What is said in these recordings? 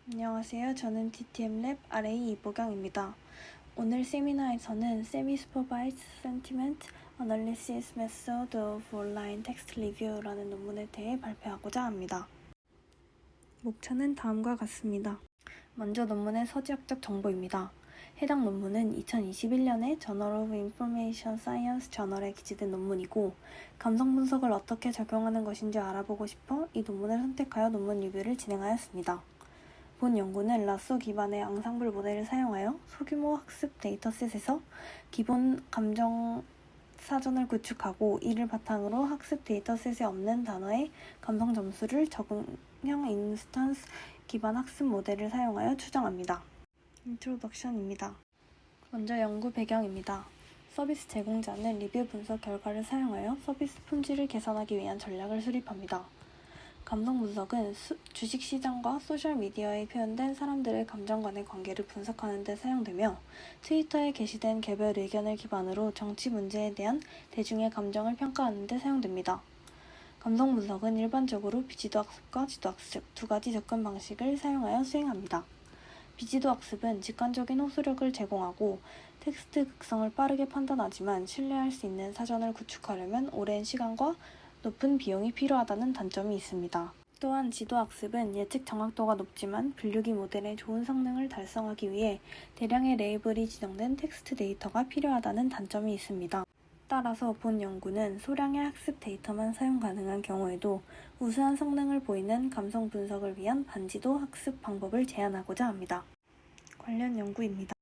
안녕하세요. 저는 DTMLab RA 이보경입니다. 오늘 세미나에서는 Semi-Supervised Sentiment Analysis Method of Online Text Review라는 논문에 대해 발표하고자 합니다. 목차는 다음과 같습니다. 먼저 논문의 서지학적 정보입니다. 해당 논문은 2021년에 Journal of Information Science 저널에 기재된 논문이고, 감성 분석을 어떻게 적용하는 것인지 알아보고 싶어 이 논문을 선택하여 논문 리뷰를 진행하였습니다. 본 연구는 라쏘 기반의 앙상블 모델을 사용하여 소규모 학습 데이터셋에서 기본 감정 사전을 구축하고, 이를 바탕으로 학습 데이터셋에 없는 단어의 감성 점수를 적응형 인스턴스 기반 학습 모델을 사용하여 추정합니다. 인트로덕션입니다. 먼저 연구 배경입니다. 서비스 제공자는 리뷰 분석 결과를 사용하여 서비스 품질을 개선하기 위한 전략을 수립합니다. 감성 분석은 주식시장과 소셜미디어에 표현된 사람들의 감정 간의 관계를 분석하는 데 사용되며, 트위터에 게시된 개별 의견을 기반으로 정치 문제에 대한 대중의 감정을 평가하는 데 사용됩니다. 감성 분석은 일반적으로 비지도 학습과 지도 학습 두 가지 접근 방식을 사용하여 수행합니다. 비지도 학습은 직관적인 호소력을 제공하고 텍스트 극성을 빠르게 판단하지만, 신뢰할 수 있는 사전을 구축하려면 오랜 시간과 높은 비용이 필요하다는 단점이 있습니다. 또한 지도학습은 예측 정확도가 높지만 분류기 모델의 좋은 성능을 달성하기 위해 대량의 레이블이 지정된 텍스트 데이터가 필요하다는 단점이 있습니다. 따라서 본 연구는 소량의 학습 데이터만 사용 가능한 경우에도 우수한 성능을 보이는 감성 분석을 위한 반지도 학습 방법을 제안하고자 합니다. 관련 연구입니다.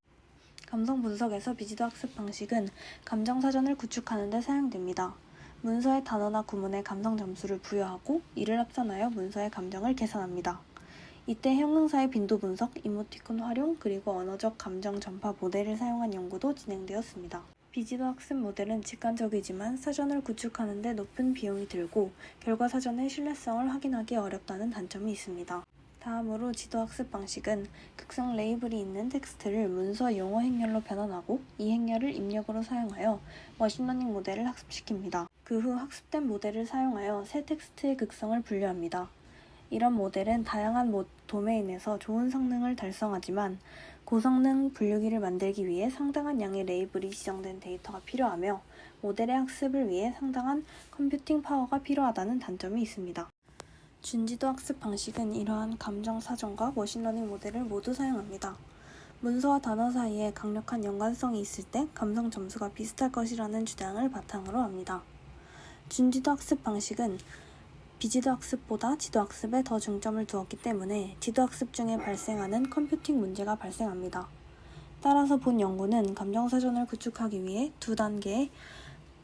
감성 분석에서 비지도 학습 방식은 감정 사전을 구축하는 데 사용됩니다. 문서의 단어나 구문에 감성 점수를 부여하고 이를 합산하여 문서의 감정을 계산합니다. 이때 형용사의 빈도 분석, 이모티콘 활용, 그리고 언어적 감정 전파 모델을 사용한 연구도 진행되었습니다. 비지도 학습 모델은 직관적이지만 사전을 구축하는 데 높은 비용이 들고 결과 사전의 신뢰성을 확인하기 어렵다는 단점이 있습니다. 다음으로 지도 학습 방식은 극성 레이블이 있는 텍스트를 문서 용어 행렬로 변환하고 이 행렬을 입력으로 사용하여 머신러닝 모델을 학습시킵니다. 그 후 학습된 모델을 사용하여 새 텍스트의 극성을 분류합니다. 이런 모델은 다양한 도메인에서 좋은 성능을 달성하지만, 고성능 분류기를 만들기 위해 상당한 양의 레이블이 지정된 데이터가 필요하며 모델의 학습을 위해 상당한 컴퓨팅 파워가 필요하다는 단점이 있습니다. 준지도 학습 방식은 이러한 감정 사전과 머신러닝 모델을 모두 사용합니다. 문서와 단어 사이에 강력한 연관성이 있을 때 감성 점수가 비슷할 것이라는 주장을 바탕으로 합니다. 준지도 학습 방식은 비지도 학습보다 지도 학습에 더 중점을 두었기 때문에 지도 학습 중에 발생하는 컴퓨팅 문제가 발생합니다. 따라서 본 연구는 감정 사전을 구축하기 위해 두 단계의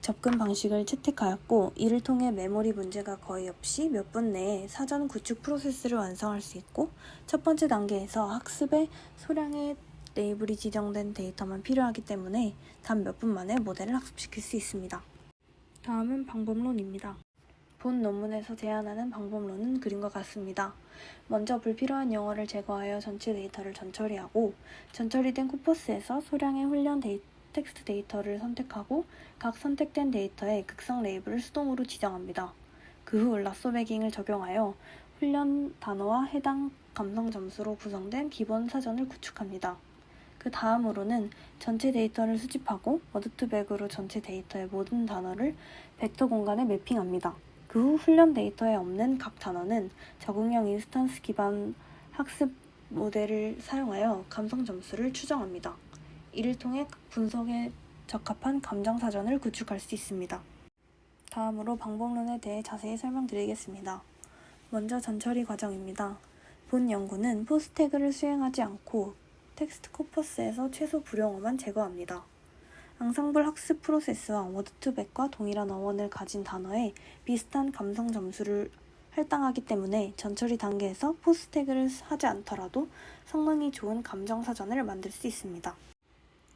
접근 방식을 채택하였고, 이를 통해 메모리 문제가 거의 없이 몇 분 내에 사전 구축 프로세스를 완성할 수 있고, 첫 번째 단계에서 학습에 소량의 레이블이 지정된 데이터만 필요하기 때문에 단 몇 분 만에 모델을 학습시킬 수 있습니다. 다음은 방법론입니다. 본 논문에서 제안하는 방법론은 그림과 같습니다. 먼저 불필요한 용어를 제거하여 전체 데이터를 전처리하고, 전처리된 코퍼스에서 소량의 훈련 텍스트 데이터를 선택하고 각 선택된 데이터에 극성 레이블을 수동으로 지정합니다. 그 후 라쏘 배깅을 적용하여 훈련 단어와 해당 감성 점수로 구성된 기본 사전을 구축합니다. 그 다음으로는 전체 데이터를 수집하고 워드2백으로 전체 데이터의 모든 단어를 벡터 공간에 매핑합니다. 그 후 훈련 데이터에 없는 각 단어는 적응형 인스턴스 기반 학습 모델을 사용하여 감성 점수를 추정합니다. 이를 통해 분석에 적합한 감정 사전을 구축할 수 있습니다. 다음으로 방법론에 대해 자세히 설명드리겠습니다. 먼저 전처리 과정입니다. 본 연구는 포스태그를 수행하지 않고 텍스트 코퍼스에서 최소 불용어만 제거합니다. 앙상블 학습 프로세스와 워드2백과 동일한 어원을 가진 단어에 비슷한 감성 점수를 할당하기 때문에 전처리 단계에서 포스태그를 하지 않더라도 성능이 좋은 감정 사전을 만들 수 있습니다.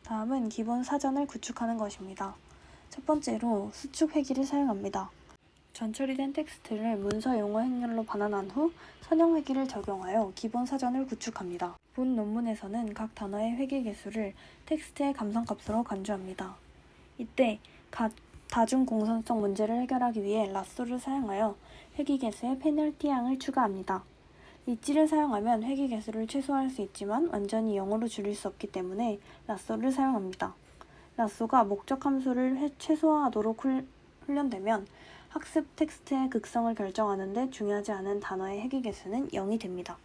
다음은 기본 사전을 구축하는 것입니다. 첫 번째로 수축 회기를 사용합니다. 전처리된 텍스트를 문서 용어 행렬로 반환한 후 선형 회기를 적용하여 기본 사전을 구축합니다. 본 논문에서는 각 단어의 회기 개수를 텍스트의 감성값으로 간주합니다. 이때 다중 공선성 문제를 해결하기 위해 라쏘를 사용하여 회기 개수에 페널티 양을 추가합니다. 리치를 사용하면 회귀 개수를 최소화할 수 있지만 완전히 0으로 줄일 수 없기 때문에 라쏘를 사용합니다. 라쏘가 목적 함수를 최소화하도록 훈련되면 학습 텍스트의 극성을 결정하는 데 중요하지 않은 단어의 회귀 개수는 0이 됩니다.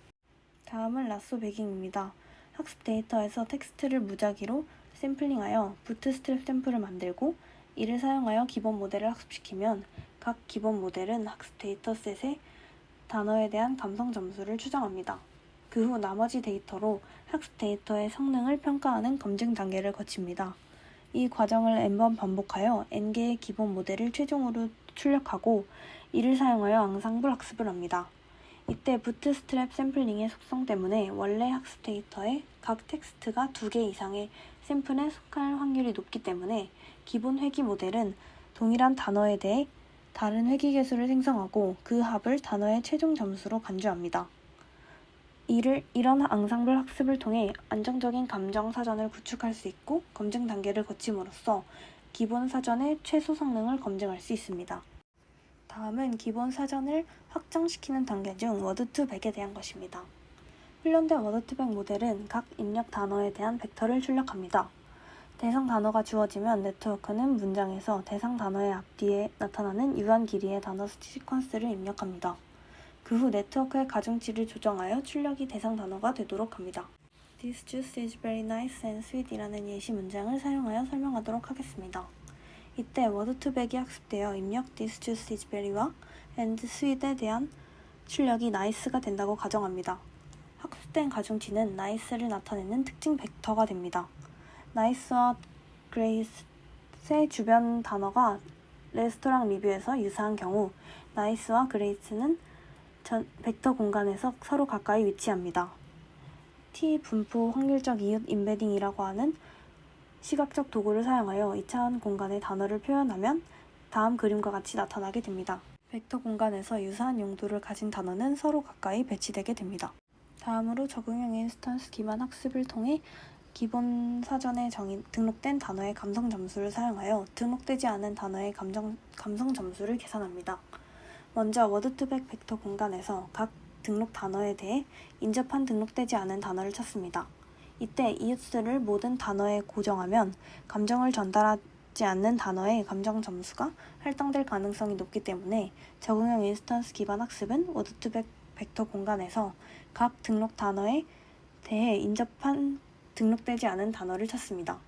다음은 라쏘 배깅입니다. 학습 데이터에서 텍스트를 무작위로 샘플링하여 부트스트랩 샘플을 만들고 이를 사용하여 기본 모델을 학습시키면 각 기본 모델은 학습 데이터셋의 단어에 대한 감성 점수를 추정합니다. 그 후 나머지 데이터로 학습 데이터의 성능을 평가하는 검증 단계를 거칩니다. 이 과정을 n번 반복하여 n개의 기본 모델을 최종으로 출력하고 이를 사용하여 앙상블 학습을 합니다. 이때 부트스트랩 샘플링의 속성 때문에 원래 학습 데이터의 각 텍스트가 2개 이상의 샘플에 속할 확률이 높기 때문에 기본 회귀 모델은 동일한 단어에 대해 다른 회귀 개수를 생성하고 그 합을 단어의 최종 점수로 간주합니다. 이런 앙상블 학습을 통해 안정적인 감정 사전을 구축할 수 있고 검증 단계를 거침으로써 기본 사전의 최소 성능을 검증할 수 있습니다. 다음은 기본 사전을 확장시키는 단계 중 워드2백에 대한 것입니다. 훈련된 워드2백 모델은 각 입력 단어에 대한 벡터를 출력합니다. 대상 단어가 주어지면 네트워크는 문장에서 대상 단어의 앞뒤에 나타나는 유한 길이의 단어 시퀀스를 입력합니다. 그 후 네트워크의 가중치를 조정하여 출력이 대상 단어가 되도록 합니다. This juice is very nice and sweet 이라는 예시 문장을 사용하여 설명하도록 하겠습니다. 이때 워드2백이 학습되어 입력 This juice is very와 and sweet에 대한 출력이 nice가 된다고 가정합니다. 학습된 가중치는 nice를 나타내는 특징 벡터가 됩니다. nice와 great의 주변 단어가 레스토랑 리뷰에서 유사한 경우 nice와 great는 벡터 공간에서 서로 가까이 위치합니다. T 분포 확률적 이웃 임베딩이라고 하는 시각적 도구를 사용하여 2차원 공간의 단어를 표현하면 다음 그림과 같이 나타나게 됩니다. 벡터 공간에서 유사한 용도를 가진 단어는 서로 가까이 배치되게 됩니다. 다음으로 적응형 인스턴스 기반 학습을 통해 기본 사전에 등록된 단어의 감성 점수를 사용하여 등록되지 않은 단어의 감성 점수를 계산합니다. 먼저 워드2백 벡터 공간에서 각 등록 단어에 대해 인접한 등록되지 않은 단어를 찾습니다. 이때 이웃수를 모든 단어에 고정하면 감정을 전달하지 않는 단어의 감정 점수가 할당될 가능성이 높기 때문에 적응형 인스턴스 기반 학습은 워드2백 벡터 공간에서 각 등록 단어에 대해 인접한 등록되지 않은 단어를 찾습니다.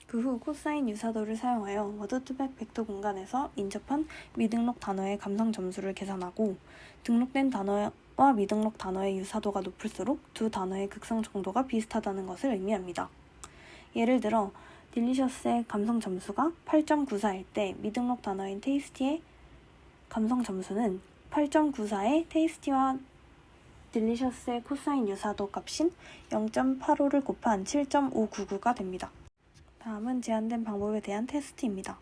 그 후 코사인 유사도를 사용하여 워드2백 벡터 공간에서 인접한 미등록 단어의 감성 점수를 계산하고 등록된 단어와 미등록 단어의 유사도가 높을수록 두 단어의 극성 정도가 비슷하다는 것을 의미합니다. 예를 들어 딜리셔스의 감성 점수가 8.94일 때 미등록 단어인 테이스티의 감성 점수는 8.94의 테이스티와 딜리셔스의 코사인 유사도 값인 0.85를 곱한 7.599가 됩니다. 다음은 제한된 방법에 대한 테스트입니다.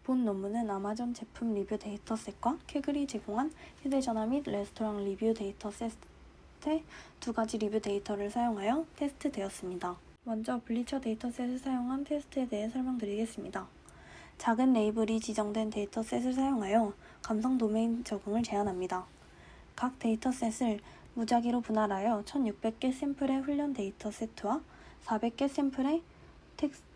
본 논문은 아마존 제품 리뷰 데이터셋과 캐글이 제공한 휴대전화 및 레스토랑 리뷰 데이터셋의 2가지 리뷰 데이터를 사용하여 테스트되었습니다. 먼저 블리처 데이터셋을 사용한 테스트에 대해 설명드리겠습니다. 작은 레이블이 지정된 데이터셋을 사용하여 감성 도메인 적응을 제한합니다. 각 데이터셋을 무작위로 분할하여 1600개 샘플의 훈련 데이터셋과 400개 샘플의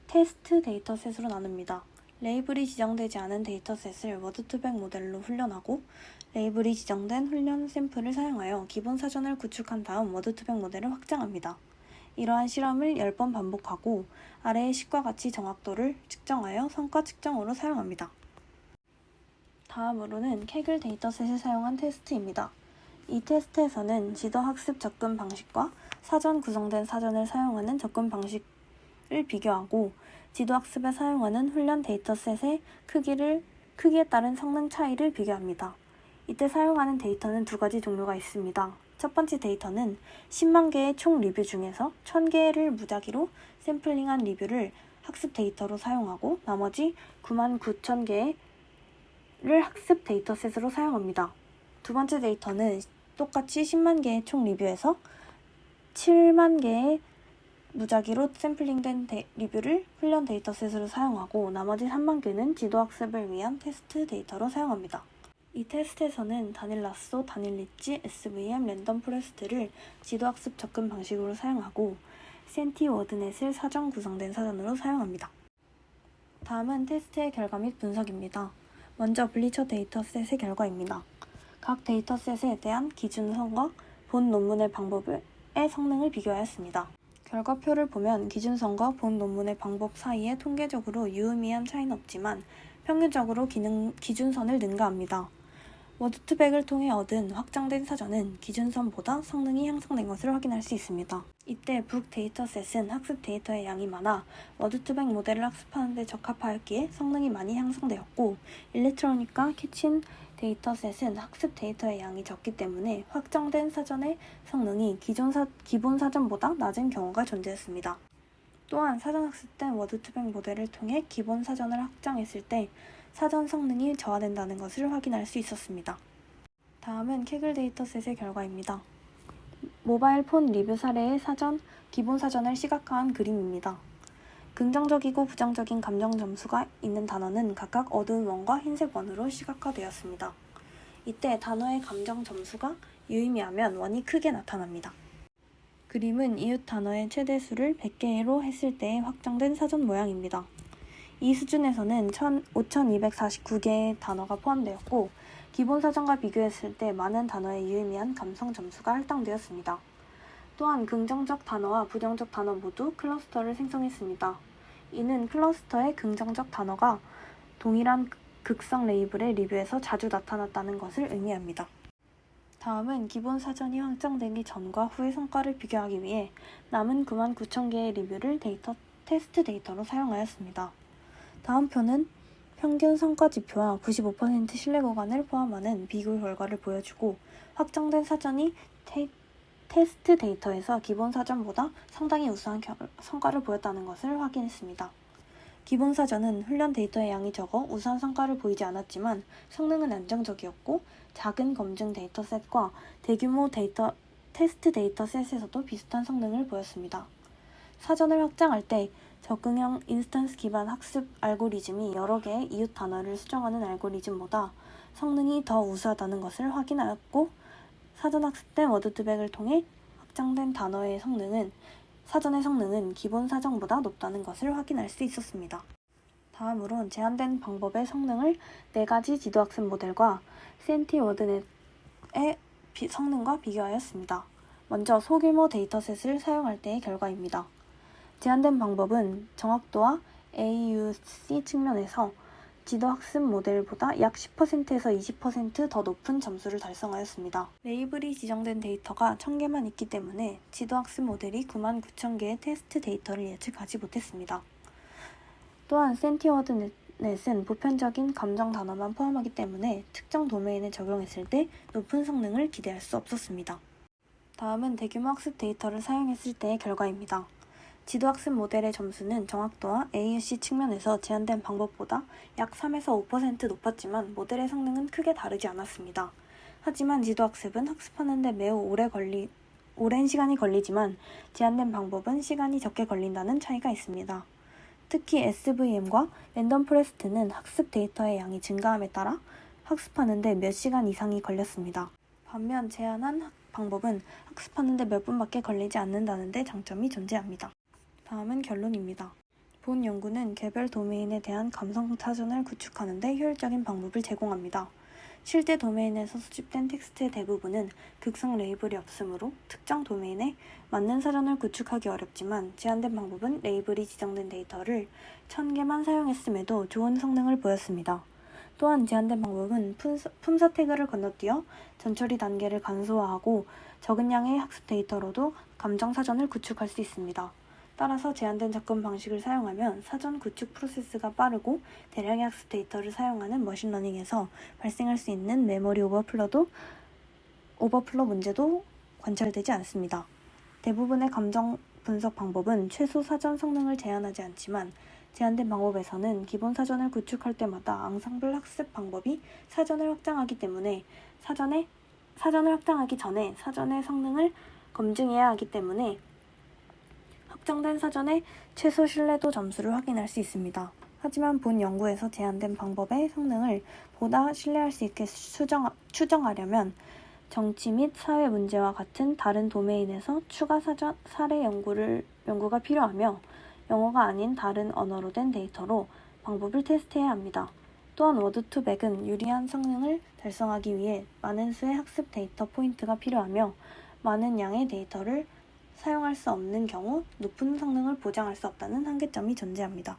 테스트 데이터셋으로 나눕니다. 레이블이 지정되지 않은 데이터셋을 워드2백 모델로 훈련하고 레이블이 지정된 훈련 샘플을 사용하여 기본 사전을 구축한 다음 워드2백 모델을 확장합니다. 이러한 실험을 10번 반복하고 아래의 식과 같이 정확도를 측정하여 성과 측정으로 사용합니다. 다음으로는 캐글 데이터셋을 사용한 테스트입니다. 이 테스트에서는 지도 학습 접근 방식과 사전 구성된 사전을 사용하는 접근 방식을 비교하고 지도 학습에 사용하는 훈련 데이터셋의 크기에 따른 성능 차이를 비교합니다. 이때 사용하는 데이터는 2가지 종류가 있습니다. 첫 번째 데이터는 10만 개의 총 리뷰 중에서 1000개를 무작위로 샘플링한 리뷰를 학습 데이터로 사용하고 나머지 99,000개를 학습 데이터셋으로 사용합니다. 두 번째 데이터는 똑같이 10만 개의 총 리뷰에서 7만 개의 무작위로 샘플링된 리뷰를 훈련 데이터셋으로 사용하고 나머지 3만 개는 지도 학습을 위한 테스트 데이터로 사용합니다. 이 테스트에서는 다닐 라쏘, 다닐 리치, SVM, 랜덤 포레스트를 지도학습 접근 방식으로 사용하고 센티 워드넷을 사전 구성된 사전으로 사용합니다. 다음은 테스트의 결과 및 분석입니다. 먼저 블리처 데이터셋의 결과입니다. 각 데이터셋에 대한 기준선과 본 논문의 방법의 성능을 비교하였습니다. 결과표를 보면 기준선과 본 논문의 방법 사이에 통계적으로 유의미한 차이는 없지만 평균적으로 기준선을 능가합니다. 워드2백을 통해 얻은 확장된 사전은 기준선보다 성능이 향상된 것을 확인할 수 있습니다. 이때 북 데이터셋은 학습 데이터의 양이 많아 워드2백 모델을 학습하는 데 적합하였기에 성능이 많이 향상되었고, 일렉트로닉과 키친 데이터셋은 학습 데이터의 양이 적기 때문에 확장된 사전의 성능이 기본 사전보다 낮은 경우가 존재했습니다. 또한 사전 학습된 워드2백 모델을 통해 기본 사전을 확장했을 때 사전 성능이 저하된다는 것을 확인할 수 있었습니다. 다음은 케글 데이터셋의 결과입니다. 모바일 폰 리뷰 사례의 기본 사전을 시각화한 그림입니다. 긍정적이고 부정적인 감정 점수가 있는 단어는 각각 어두운 원과 흰색 원으로 시각화되었습니다. 이때 단어의 감정 점수가 유의미하면 원이 크게 나타납니다. 그림은 이웃 단어의 최대수를 100개로 했을 때의 확장된 사전 모양입니다. 이 수준에서는 5,249개의 단어가 포함되었고, 기본 사전과 비교했을 때 많은 단어의 유의미한 감성 점수가 할당되었습니다. 또한 긍정적 단어와 부정적 단어 모두 클러스터를 생성했습니다. 이는 클러스터의 긍정적 단어가 동일한 극성 레이블의 리뷰에서 자주 나타났다는 것을 의미합니다. 다음은 기본 사전이 확장되기 전과 후의 성과를 비교하기 위해 남은 99,000개의 리뷰를 테스트 데이터로 사용하였습니다. 다음 표는 평균 성과 지표와 95% 신뢰 구간을 포함하는 비교 결과를 보여주고, 확장된 사전이 테스트 데이터에서 기본 사전보다 상당히 우수한 성과를 보였다는 것을 확인했습니다. 기본 사전은 훈련 데이터의 양이 적어 우수한 성과를 보이지 않았지만 성능은 안정적이었고, 작은 검증 데이터셋과 대규모 테스트 데이터셋에서도 비슷한 성능을 보였습니다. 사전을 확장할 때 적응형 인스턴스 기반 학습 알고리즘이 여러 개의 이웃 단어를 수정하는 알고리즘보다 성능이 더 우수하다는 것을 확인하였고, 사전 학습된 워드2백을 통해 확장된 단어의 사전의 성능은 기본 사전보다 높다는 것을 확인할 수 있었습니다. 다음으론 제한된 방법의 성능을 4가지 지도학습 모델과 센티 워드넷의 성능과 비교하였습니다. 먼저 소규모 데이터셋을 사용할 때의 결과입니다. 제한된 방법은 정확도와 AUC 측면에서 지도학습 모델보다 약 10%에서 20% 더 높은 점수를 달성하였습니다. 레이블이 지정된 데이터가 1000개만 있기 때문에 지도학습 모델이 99,000개의 테스트 데이터를 예측하지 못했습니다. 또한 센티워드넷은 보편적인 감정 단어만 포함하기 때문에 특정 도메인에 적용했을 때 높은 성능을 기대할 수 없었습니다. 다음은 대규모 학습 데이터를 사용했을 때의 결과입니다. 지도학습 모델의 점수는 정확도와 AUC 측면에서 제한된 방법보다 약 3에서 5% 높았지만 모델의 성능은 크게 다르지 않았습니다. 하지만 지도학습은 학습하는 데 매우 오랜 시간이 걸리지만 제한된 방법은 시간이 적게 걸린다는 차이가 있습니다. 특히 SVM과 랜덤 포레스트는 학습 데이터의 양이 증가함에 따라 학습하는 데 몇 시간 이상이 걸렸습니다. 반면 제한한 방법은 학습하는 데 몇 분밖에 걸리지 않는다는 데 장점이 존재합니다. 다음은 결론입니다. 본 연구는 개별 도메인에 대한 감성 사전을 구축하는 데 효율적인 방법을 제공합니다. 실제 도메인에서 수집된 텍스트의 대부분은 극성 레이블이 없으므로 특정 도메인에 맞는 사전을 구축하기 어렵지만, 제한된 방법은 레이블이 지정된 데이터를 1000개만 사용했음에도 좋은 성능을 보였습니다. 또한 제한된 방법은 품사 태그를 건너뛰어 전처리 단계를 간소화하고 적은 양의 학습 데이터로도 감정 사전을 구축할 수 있습니다. 따라서 제한된 접근 방식을 사용하면 사전 구축 프로세스가 빠르고 대량의 학습 데이터를 사용하는 머신러닝에서 발생할 수 있는 메모리 오버플로 문제도 관찰되지 않습니다. 대부분의 감정 분석 방법은 최소 사전 성능을 제한하지 않지만, 제한된 방법에서는 기본 사전을 구축할 때마다 앙상블 학습 방법이 사전을 확장하기 때문에 사전을 확장하기 전에 사전의 성능을 검증해야 하기 때문에 확장된 사전의 최소 신뢰도 점수를 확인할 수 있습니다. 하지만 본 연구에서 제안된 방법의 성능을 보다 신뢰할 수 있게 추정하려면 정치 및 사회 문제와 같은 다른 도메인에서 추가 사례 연구가 필요하며 영어가 아닌 다른 언어로 된 데이터로 방법을 테스트해야 합니다. 또한 워드2백은 유리한 성능을 달성하기 위해 많은 수의 학습 데이터 포인트가 필요하며 많은 양의 데이터를 사용할 수 없는 경우 높은 성능을 보장할 수 없다는 한계점이 존재합니다.